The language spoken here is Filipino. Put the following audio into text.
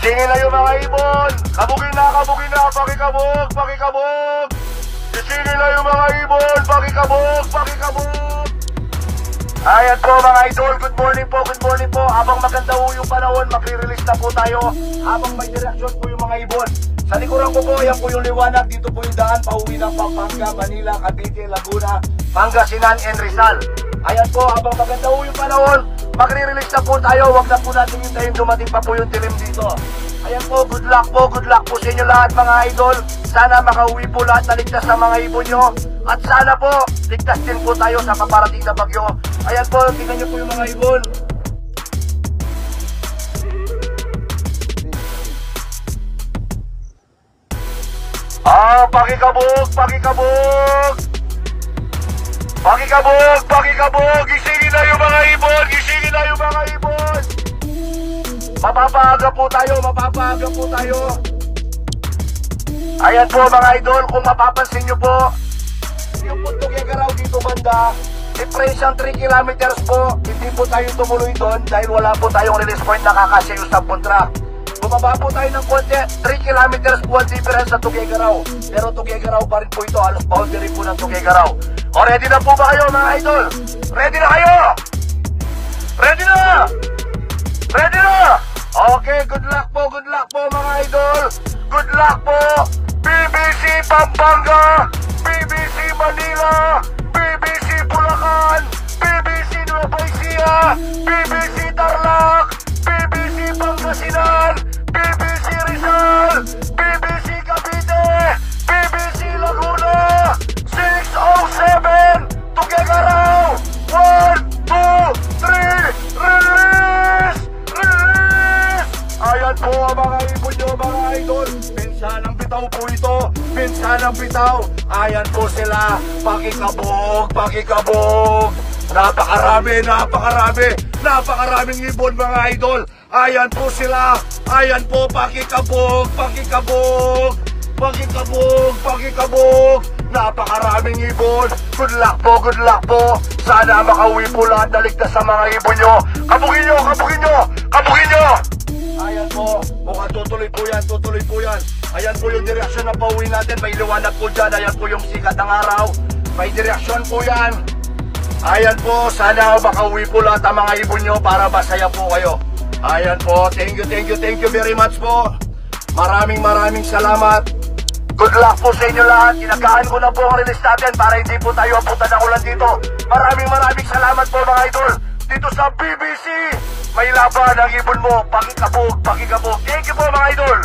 Gisingin na yung mga ibon. Kabugin na, pakikabog, pakikabog. Gisingin na yung mga ibon, pakikabog, pakikabog. Ayan po mga idol, good morning po. Habang maganda po yung panahon, magre-release na po tayo. Habang may direksyon po yung mga ibon. Sa likuran ko po, yan po yung liwanag. Dito po yung daan, pauwi ng Pampanga, Manila, Cavite, Laguna, Pangasinan, and Rizal. Ayan po, habang maganda po yung panahon, magre-release na po tayo. Huwag na po natin hintayin, dumating pa po yung dilim dito. Ayan po, good luck po sa inyo lahat mga idol. Sana makauwi po lahat na ligtas sa mga ibon nyo. At sana po, ligtas din po tayo sa paparating na bagyo. Ayan po, tingnan nyo po yung mga ibon. Pakikabog, pakikabog. Pakikabog, pakikabog. Gisingin na yung mga ibon, gisingin na yung mga ibon. Mapapaaga po tayo. Ayan po mga idol, kung mapapansin nyo po, yung Puntog Yagaraw dito banda, difference ang 3 kilometers po. Hindi po tayo tumuloy doon dahil wala po tayong release point na kakasya yung stop contract. Bumaba po tayo ng konti, 3 kilometers po ang difference sa Tuguegarao. Pero Tuguegarao pa rin po ito, halos boundary po ng Tuguegarao. O ready na po ba kayo mga idol? Ready na kayo? Ready na? Ready na? Okay, good luck po mga idol. Good luck po. BBC Pampanga, BBC Manila, BBC Bulacan, BBC Nueva Ecija, BBC Tarlac, BBC Pangasinan, BBC Rizal, BBC Cavite, BBC Laguna, 607, Tuguegarao, 1, 2, 3, release! Release! Ayan po ang mga ibon nyo mga idol. Pinsanang bitaw po ito, pinsanang bitaw. Ayan po sila, pakikabog, pakikabog. Napakaraming ibon mga idol. Ayan po sila, ayan po, pakikabog, pakikabog, pakikabog, pakikabog. Napakaraming ibon. Good luck po. Sana makauwi po lahat na ligtas sa mga ibon nyo. Kabugin nyo. Ayan po, mukhang tutuloy po yan. Ayan po yung direksyon na pauwi natin. May liwanag po dyan, ayan po yung sikat ng araw. May direksyon po yan. Ayan po, sana makauwi po lahat ang mga ibon nyo para masaya po kayo. Ayan po, thank you very much po. Maraming salamat. Good luck po sa inyo lahat. Inagaan ko na po ang release natin para hindi po tayo abutan ng ulan dito. Maraming salamat po mga idol. Dito sa BBC, may laban ang ibon mo. Pakikabog. Thank you po mga idol.